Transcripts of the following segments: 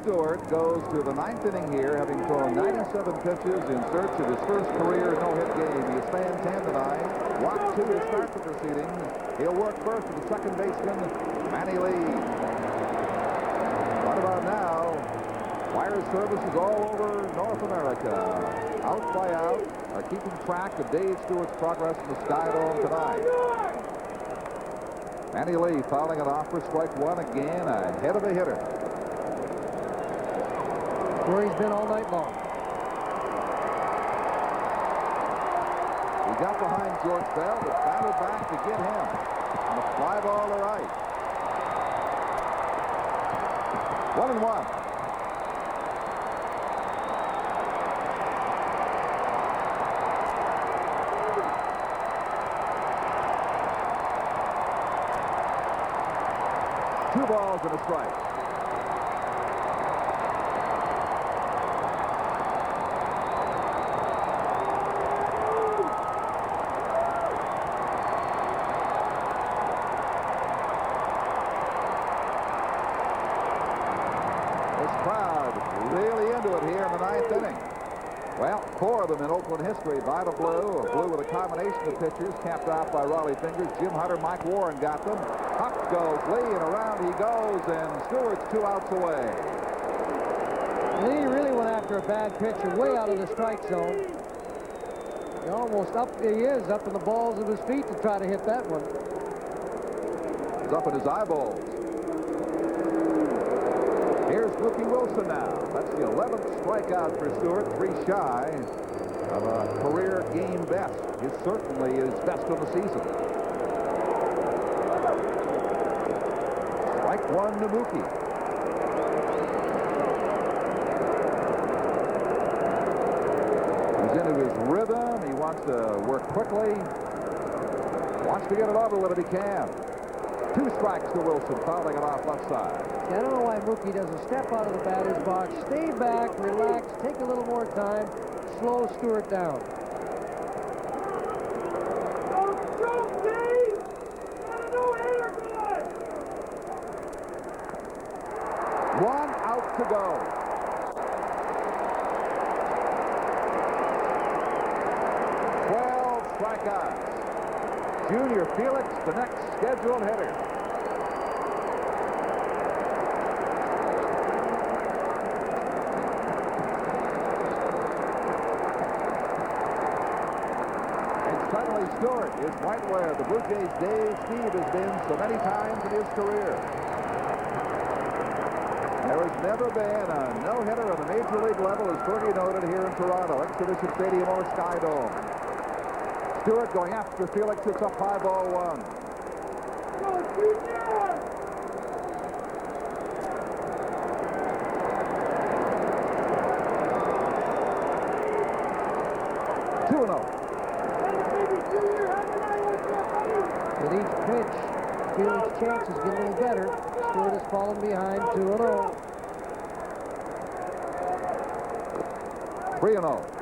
Stewart goes to the 9th inning here, having thrown 97 pitches in search of his first career no-hit game. He is fan 10 tonight. Walk 2 to start the proceedings. He'll work first with the second baseman, Manny Lee. What about now? Wire services all over North America, out by out, are keeping track of Dave Stewart's progress in the Sky Dome tonight. Manny Lee fouling it off for strike 1 again, ahead of the hitter. Where he's been all night long. He got behind George Bell, but battled back to get him. And a fly ball to right. 1-1. Two balls and a strike. Really into it here in the 9th inning. Well, 4 of them in Oakland history by the blue. A blue with a combination of pitchers, capped off by Raleigh Fingers. Jim Hunter, Mike Warren got them. Up goes Lee, and around he goes, and Stewart's 2 outs away. Lee really went after a bad pitcher way out of the strike zone. He almost he is up in the balls of his feet to try to hit that one. He's up in his eyeballs. Here's Mookie Wilson now. That's the 11th strikeout for Stewart, 3 shy of a career game best. He's certainly his best of the season. Strike 1 to Mookie. He's into his rhythm. He wants to work quickly. Wants to get it over with if he can. 2 strikes to Wilson, fouling it off left side. I don't know why Mookie doesn't step out of the batter's box, stay back, relax, take a little more time, slow Stewart down. One out to go. Strikeouts. Junior Felix, the next scheduled hitter. And suddenly Stewart is right where the Blue Jays' Dave Steve has been so many times in his career. There has never been a no-hitter on the Major League level, as Fergie noted, here in Toronto, Exhibition Stadium or Sky Dome. Stewart going after Felix. It's up high, ball 1. Go, Junior! 2-0. With each pitch, Felix's chances get a little better. Stewart has fallen behind 2-0. 3-0.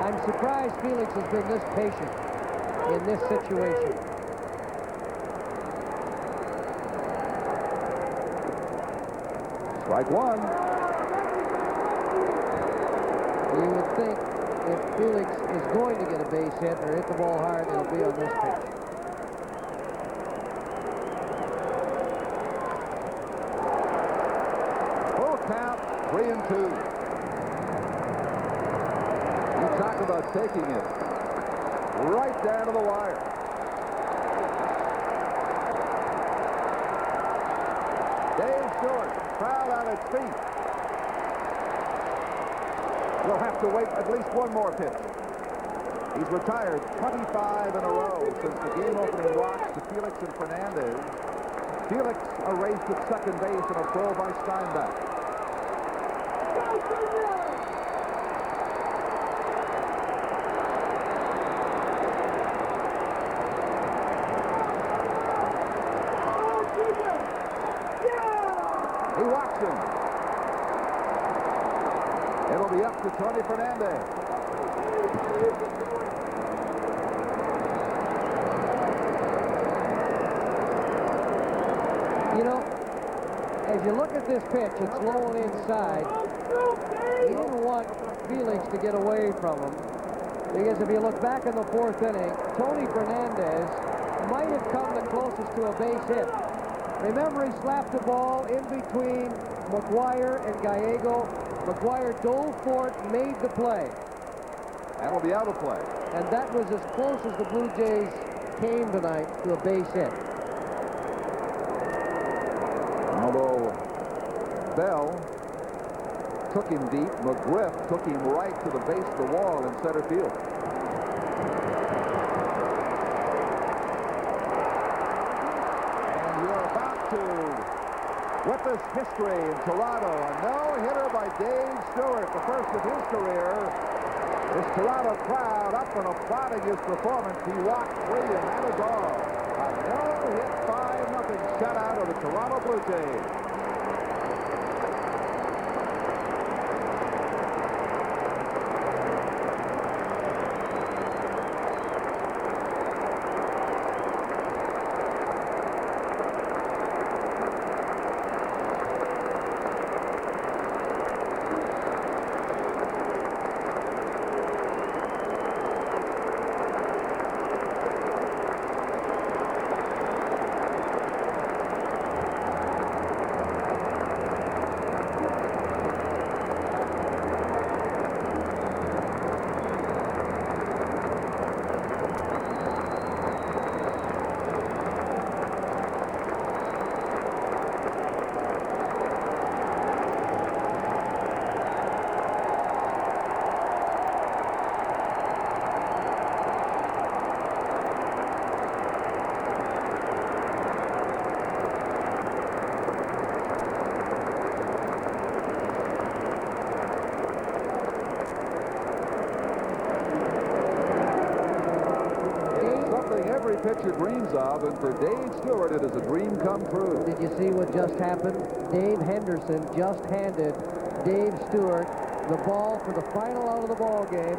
I'm surprised Felix has been this patient in this situation. Strike 1. You would think if Felix is going to get a base hit or hit the ball hard, it'll be on this pitch. Full count, 3-2. Talk about taking it right down to the wire. Dave Stewart, crowd on its feet. We'll have to wait at least one more pitch. He's retired 25 in a row since the game-opening walks to Felix and Fernandez. Felix erased at second base in a throw by Steinbeck. He walks him. It'll be up to Tony Fernandez. You know, as you look at this pitch, it's low and inside. He didn't want Felix to get away from him, because if you look back in the fourth inning, Tony Fernandez might have come the closest to a base hit. Remember, he slapped the ball in between McGuire and Gallego. McGuire dove for it, made the play. That'll be out of play. And that was as close as the Blue Jays came tonight to a base hit. Although Bell took him deep, McGriff took him right to the base of the wall in center field. And you're about to witness history in Toronto. A no-hitter by Dave Stewart, the first of his career. This Toronto crowd up and applauding his performance. He walked free, and that is all. A no-hit 5-0 shutout of the Toronto Blue Jays. Every pitcher dreams of, and for Dave Stewart, it is a dream come true. Did you see what just happened? Dave Henderson just handed Dave Stewart the ball for the final out of the ball game,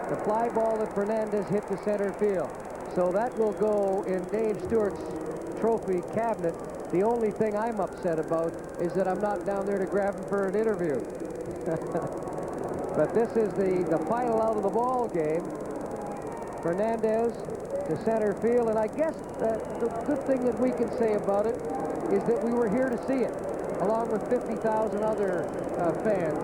the fly ball that Fernandez hit to center field. So that will go in Dave Stewart's trophy cabinet. The only thing I'm upset about is that I'm not down there to grab him for an interview. But this is the final out of the ball game. Fernandez to center field, and I guess the good thing that we can say about it is that we were here to see it, along with 50,000 other fans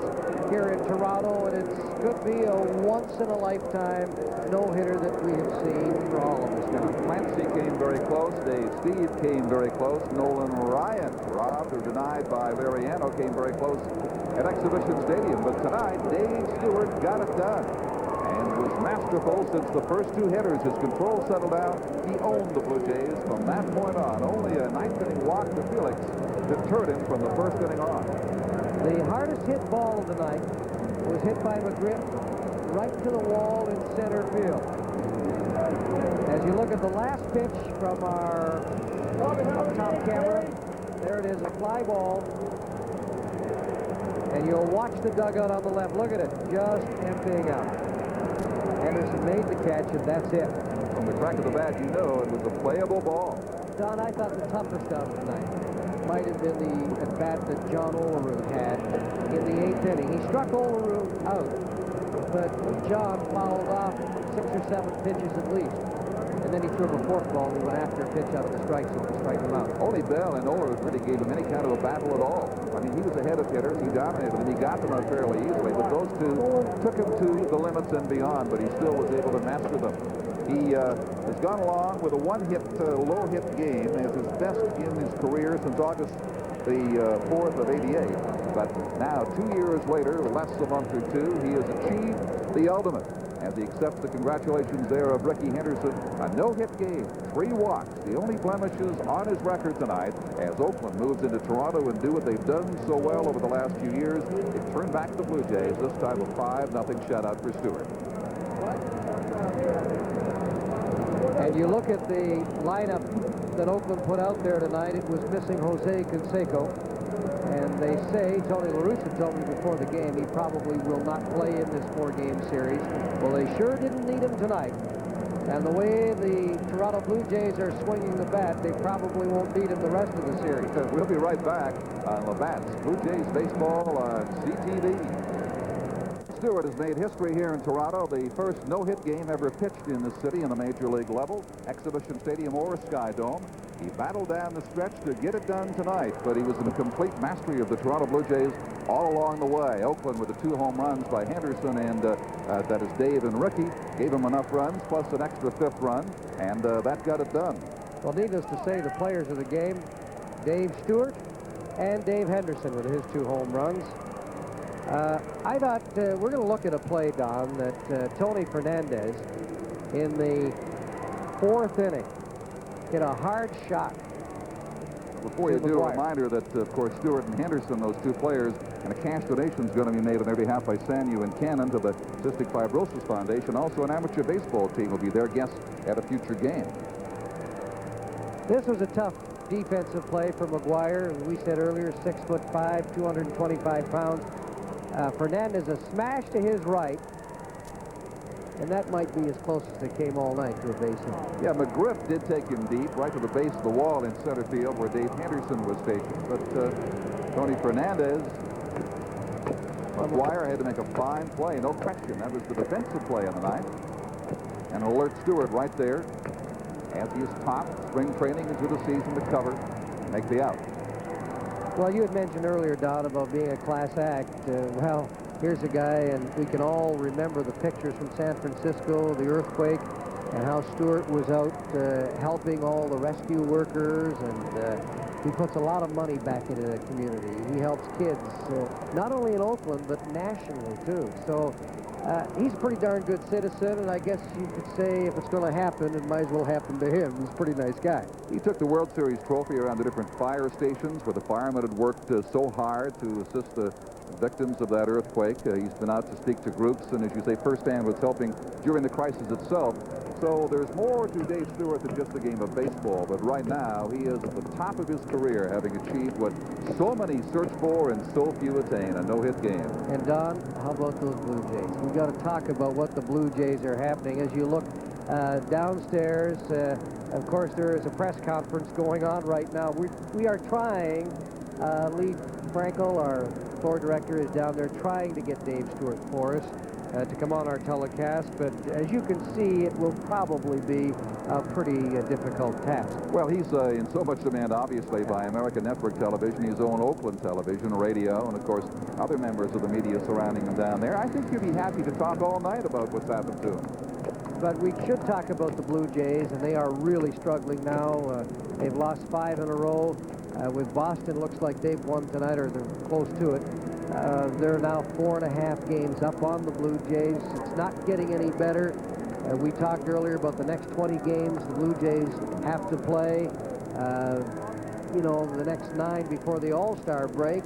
here in Toronto, and it's could be a once-in-a-lifetime no-hitter that we have seen for all of us now. Clancy came very close. Dave Steve came very close. Nolan Ryan, robbed or denied by Lariano, came very close at Exhibition Stadium. But tonight, Dave Stewart got it done. And was masterful since the first two hitters. His control settled out. He owned the Blue Jays from that point on. Only a ninth-inning walk to Felix deterred him from the first inning on. The hardest hit ball of the night was hit by McGriff right to the wall in center field. As you look at the last pitch from our up-top camera, there it is, a fly ball. And you'll watch the dugout on the left. Look at it, just emptying out. Henderson made the catch, and that's it. From the crack of the bat, you know it was a playable ball. Don, I thought the toughest out tonight might have been the at-bat that John Olerud had in the 8th inning. He struck Olerud out, but John fouled off 6 or 7 pitches at least. And then he threw him a fork ball and he went after a pitch out of the strike zone to strike him out. Only Bell and Olerud really gave him any kind of a battle at all. I mean, he was ahead of hitters. He dominated them. He got them out fairly easily. But those two took him to the limits and beyond, but he still was able to master them. He has gone along with a one-hit, low-hit game as his best in his career since August the 4th of '88. But now, 2 years later, less a month or two, he has achieved the ultimate. As he accepts the congratulations there of Ricky Henderson. A no-hit game, 3 walks, the only blemishes on his record tonight as Oakland moves into Toronto and do what they've done so well over the last few years. They turn back the Blue Jays, this time a 5-0 shutout for Stewart. And you look at the lineup that Oakland put out there tonight, it was missing Jose Canseco. And they say, Tony La Russa told me before the game, he probably will not play in this 4-game series. Well, they sure didn't need him tonight, And the way the Toronto Blue Jays are swinging the bat, they probably won't beat him the rest of the series. We'll be right back on Labatt's Blue Jays baseball on CTV. Stewart has made history here in Toronto, the first no-hit game ever pitched in the city on the major league level, Exhibition Stadium or Sky Dome. He battled down the stretch to get it done tonight, but he was in complete mastery of the Toronto Blue Jays all along the way. Oakland with the 2 home runs by Henderson and that is Dave and Ricky, gave him enough runs plus an extra 5th run, and that got it done. Well, needless to say, the players of the game, Dave Stewart and Dave Henderson with his 2 home runs. I thought we're going to look at a play, Don, that Tony Fernandez in the 4th inning hit a hard shot. Before you do, a reminder that, of course, Stewart and Henderson, those 2 players, and a cash donation is going to be made on their behalf by Sanyu and Cannon to the Cystic Fibrosis Foundation. Also, an amateur baseball team will be their guests at a future game. This was a tough defensive play for McGuire. As we said earlier, 6'5", 225 pounds. Fernandez, a smash to his right, and that might be as close as they came all night to a base hit. Yeah, McGriff did take him deep, right to the base of the wall in center field where Dave Henderson was stationed. But Tony Fernandez, McGuire had to make a fine play, no question. That was the defensive play of the night. And alert Stewart right there as he is topped, spring training into the season to cover, make the out. Well, you had mentioned earlier, Don, about being a class act. Well, here's a guy, and we can all remember the pictures from San Francisco, the earthquake, and how Stewart was out helping all the rescue workers, and he puts a lot of money back into the community. He helps kids, not only in Oakland, but nationally, too. So he's a pretty darn good citizen, and I guess you could say if it's going to happen, it might as well happen to him. He's a pretty nice guy. He took the World Series trophy around the different fire stations where the firemen had worked so hard to assist the victims of that earthquake. He's been out to speak to groups, and as you say, firsthand was helping during the crisis itself. So there's more to Dave Stewart than just a game of baseball, but right now he is at the top of his career, having achieved what so many search for and so few attain, a no-hit game. And Don, how about those Blue Jays? We've got to talk about what the Blue Jays are happening. As you look downstairs, of course, there is a press conference going on right now. We are trying, Lee Frankel, our floor director, is down there trying to get Dave Stewart for us to come on our telecast, but as you can see, it will probably be a pretty difficult task. Well, he's in so much demand, obviously, by American Network Television, his own Oakland television, radio, and, of course, other members of the media surrounding him down there. I think you'd be happy to talk all night about what's happened to him. But we should talk about the Blue Jays, and they are really struggling now. They've lost 5 in a row. With Boston, looks like they've won tonight, or they're close to it. They're now 4.5 games up on the Blue Jays. It's not getting any better. We talked earlier about the next 20 games the Blue Jays have to play. You know, the next 9 before the All-Star break.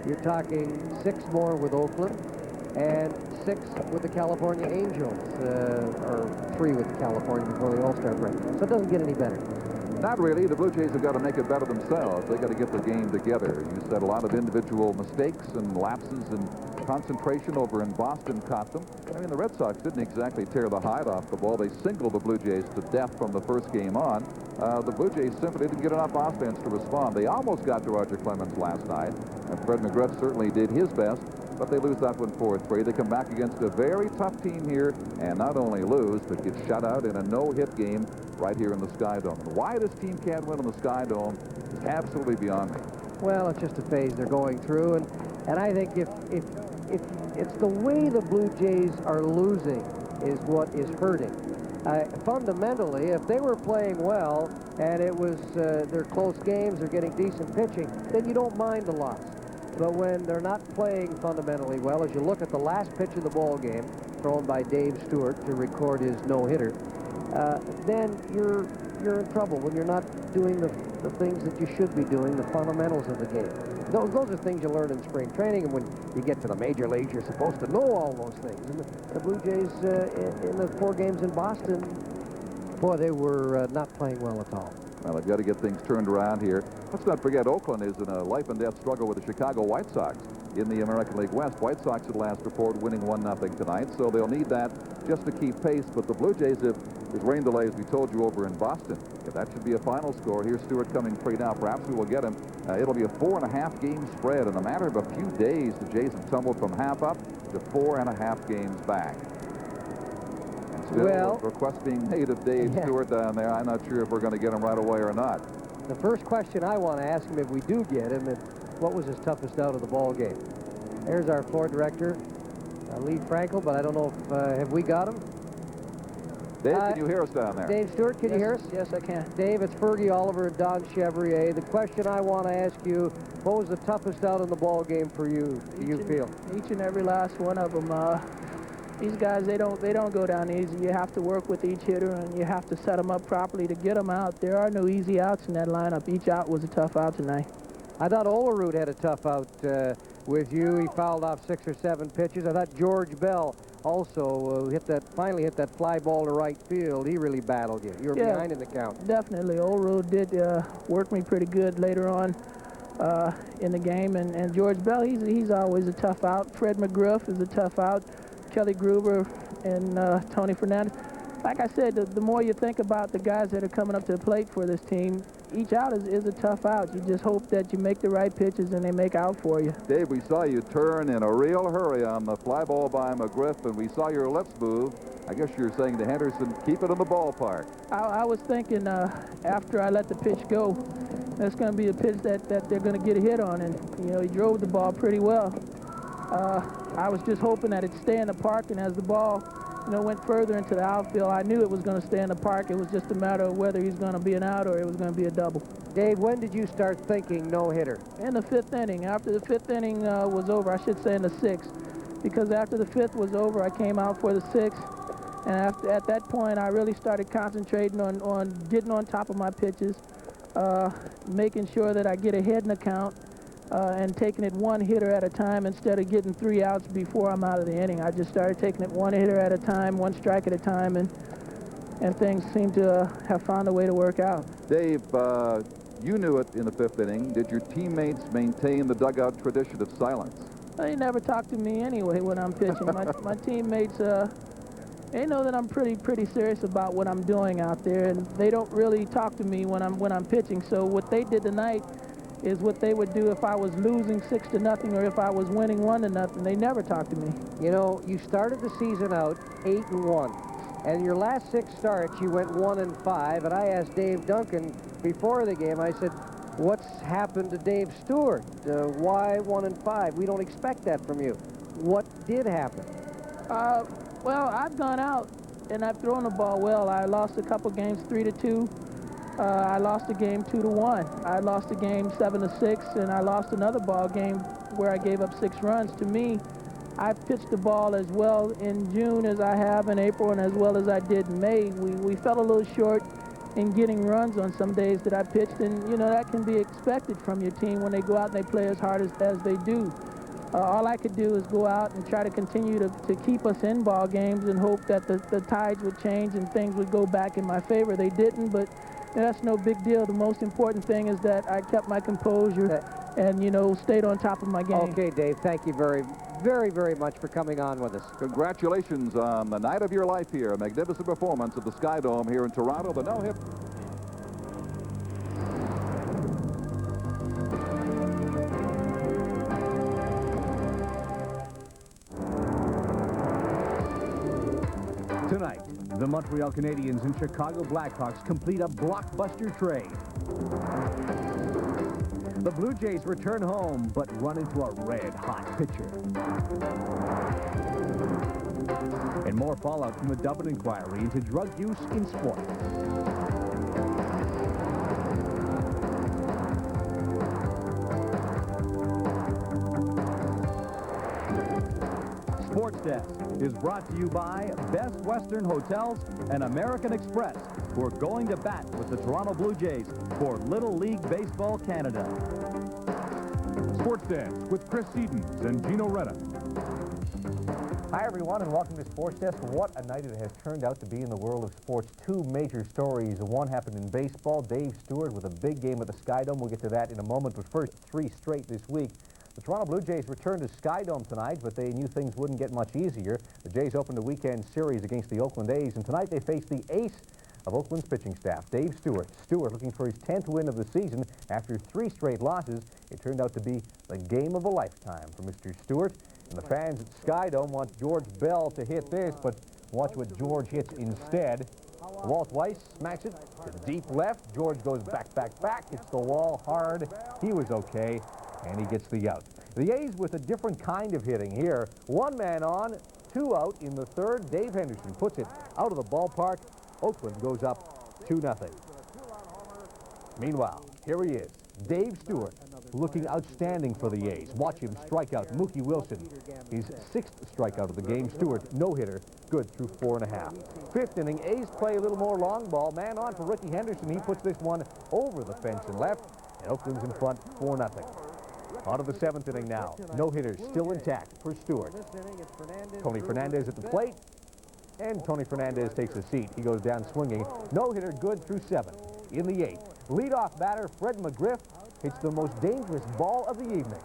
You're talking 6 more with Oakland and 6 with the California Angels, or 3 with the California before the All-Star break. So it doesn't get any better. Not really. The Blue Jays have got to make it better themselves. They got to get the game together. You said a lot of individual mistakes and lapses and concentration over in Boston caught them. I mean, the Red Sox didn't exactly tear the hide off the ball. They singled the Blue Jays to death from the first game on. The Blue Jays simply didn't get enough offense to respond. They almost got to Roger Clemens last night, and Fred McGriff certainly did his best, but they lose that one 4-3. They come back against a very tough team here and not only lose, but get shut out in a no-hit game right here in the Sky Dome. Why this team can't win in the Sky Dome is absolutely beyond me. Well, it's just a phase they're going through, and I think if it's the way the Blue Jays are losing is what is hurting. Fundamentally, if they were playing well and it was their close games, they're getting decent pitching, then you don't mind the loss. But when they're not playing fundamentally well, as you look at the last pitch of the ball game thrown by Dave Stewart to record his no-hitter, then you're in trouble when you're not doing the things that you should be doing, the fundamentals of the game. Those are things you learn in spring training, and when you get to the major leagues, you're supposed to know all those things. And the Blue Jays, in the 4 games in Boston, boy, they were not playing well at all. Well, they've got to get things turned around here. Let's not forget Oakland is in a life-and-death struggle with the Chicago White Sox in the American League West. White Sox at last report winning 1-0 tonight, so they'll need that just to keep pace. But the Blue Jays, if there's rain delay, as we told you, over in Boston, that should be a final score. Here's Stewart coming free now. Perhaps we will get him. It'll be a 4.5 game spread. In a matter of a few days, the Jays have tumbled from half up to 4.5 games back. Still, request being made of Dave Stewart down there. I'm not sure if we're going to get him right away or not. The first question I want to ask him, if we do get him, is what was his toughest out of the ball game? There's our floor director, Lee Frankel, but I don't know if have we got him? Dave, can you hear us down there? Dave Stewart, can you hear us? Yes, I can. Dave, it's Fergie Oliver and Don Chevrier. The question I want to ask you, what was the toughest out in the ball game for you, feel? Each and every last one of them. These guys, they don't go down easy. You have to work with each hitter, and you have to set them up properly to get them out. There are no easy outs in that lineup. Each out was a tough out tonight. I thought Olerud had a tough out with you. He fouled off 6 or 7 pitches. I thought George Bell also finally hit that fly ball to right field. He really battled you. You were behind in the count. Definitely. Olerud did work me pretty good later on in the game. And George Bell, he's always a tough out. Fred McGriff is a tough out. Kelly Gruber and Tony Fernandez. Like I said, the more you think about the guys that are coming up to the plate for this team, each out is a tough out. You just hope that you make the right pitches and they make out for you. Dave, we saw you turn in a real hurry on the fly ball by McGriff, and we saw your lips move. I guess you're saying to Henderson, keep it in the ballpark. I was thinking after I let the pitch go, that's going to be a pitch that they're going to get a hit on, and he drove the ball pretty well. I was just hoping that it'd stay in the park, and as the ball went further into the outfield, I knew it was going to stay in the park. It was just a matter of whether he's going to be an out or it was going to be a double. Dave, when did you start thinking no-hitter? In the 5th inning. After the 5th inning was over, I should say in the 6th, because after the 5th was over, I came out for the 6th, and at that point, I really started concentrating on getting on top of my pitches, making sure that I get ahead in the count, and taking it one hitter at a time instead of getting 3 outs before I'm out of the inning. I just started taking it one hitter at a time, one strike at a time, and things seem to have found a way to work out. Dave, you knew it in the 5th inning. Did your teammates maintain the dugout tradition of silence? They never talk to me anyway when I'm pitching. My teammates, they know that I'm pretty serious about what I'm doing out there, and they don't really talk to me when I'm pitching. So what they did tonight is what they would do if I was losing 6-0 or if I was winning 1-0. They never talked to me. You started the season out 8-1, and your last 6 starts you went 1-5. And I asked Dave Duncan before the game. I said, "What's happened to Dave Stewart? Why 1-5? We don't expect that from you." What did happen? Well, I've gone out and I've thrown the ball well. I lost a couple games 3-2. I lost a game 2-1. I lost a game 7-6, and I lost another ball game where I gave up 6 runs. To me, I pitched the ball as well in June as I have in April, and as well as I did in May. We fell a little short in getting runs on some days that I pitched, and that can be expected from your team when they go out and they play as hard as they do. All I could do is go out and try to continue to keep us in ball games and hope that the tides would change and things would go back in my favor. They didn't, but that's no big deal. The most important thing is that I kept my composure and, stayed on top of my game. Okay, Dave, thank you very, very, very much for coming on with us. Congratulations on the night of your life here. A magnificent performance at the Sky Dome here in Toronto. The no-hit. Tonight, the Montreal Canadiens and Chicago Blackhawks complete a blockbuster trade. The Blue Jays return home, but run into a red-hot pitcher. And more fallout from the Dublin inquiry into drug use in sport. Sports Desk is brought to you by Best Western Hotels and American Express, who are going to bat with the Toronto Blue Jays for Little League Baseball Canada. Sports Desk with Chris Sedens and Gino Retta. Hi, everyone, and welcome to Sports Desk. What a night it has turned out to be in the world of sports. Two major stories. One happened in baseball. Dave Stewart with a big game at the Skydome. We'll get to that in a moment, but first, 3 straight this week. The Toronto Blue Jays returned to Skydome tonight, but they knew things wouldn't get much easier. The Jays opened a weekend series against the Oakland A's, and tonight they face the ace of Oakland's pitching staff, Dave Stewart. Stewart looking for his 10th win of the season after 3 straight losses. It turned out to be the game of a lifetime for Mr. Stewart. And the fans at Skydome want George Bell to hit this, but watch what George hits instead. Walt Weiss smacks it to deep left. George goes back, hits the wall hard. He was okay, and he gets the out. The A's with a different kind of hitting here. 1 man on, 2 out in the 3rd. Dave Henderson puts it out of the ballpark. Oakland goes up 2-0. Meanwhile, here he is, Dave Stewart, looking outstanding for the A's. Watch him strike out Mookie Wilson. His 6th strikeout of the game. Stewart, no-hitter, good through 4 1/2. 5th inning, A's play a little more long ball. Man on for Ricky Henderson. He puts this one over the fence and left, and Oakland's in front 4-0. On to the 7th inning now. No-hitters still intact for Stewart. Tony Fernandez at the plate, and Tony Fernandez takes a seat. He goes down swinging. No-hitter good through 7. In the 8th, leadoff batter Fred McGriff hits the most dangerous ball of the evening.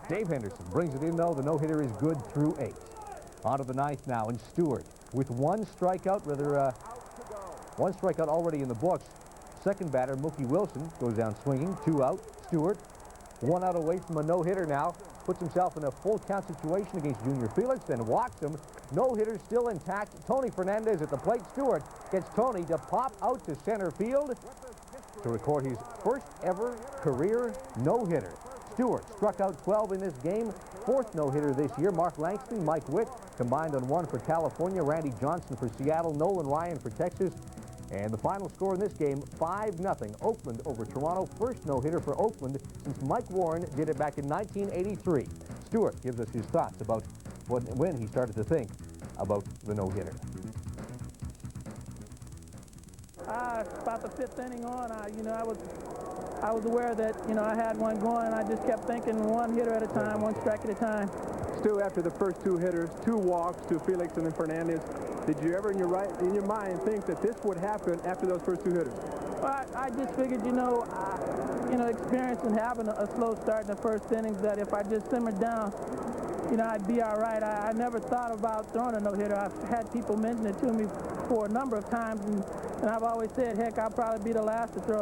Dave Henderson brings it in, though. The no-hitter is good through 8. On to the 9th now, and Stewart with 1 strikeout, one strikeout already in the books. Second batter, Mookie Wilson, goes down swinging. 2 out. Stewart, 1 out away from a no-hitter now. Puts himself in a full count situation against Junior Felix, then walks him. No-hitter still intact. Tony Fernandez at the plate. Stewart gets Tony to pop out to center field to record his first ever career no-hitter. Stewart struck out 12 in this game. 4th no-hitter this year. Mark Langston, Mike Witt combined on 1 for California. Randy Johnson for Seattle. Nolan Ryan for Texas. And the final score in this game, 5-0. Oakland over Toronto. First no-hitter for Oakland since Mike Warren did it back in 1983. Stewart gives us his thoughts about when he started to think about the no-hitter. About the 5th inning on, I was aware that, I had one going. I just kept thinking 1 hitter at a time, 1 strike at a time. Stu, after the first 2 hitters, 2 walks to Felix and then Fernandez, did you ever in your mind think that this would happen after those first 2 hitters? Well, I just figured, experience in having a slow start in the first innings, that if I just simmered down, I'd be all right. I never thought about throwing a no-hitter. I've had people mention it to me for a number of times, and I've always said, heck, I'll probably be the last to throw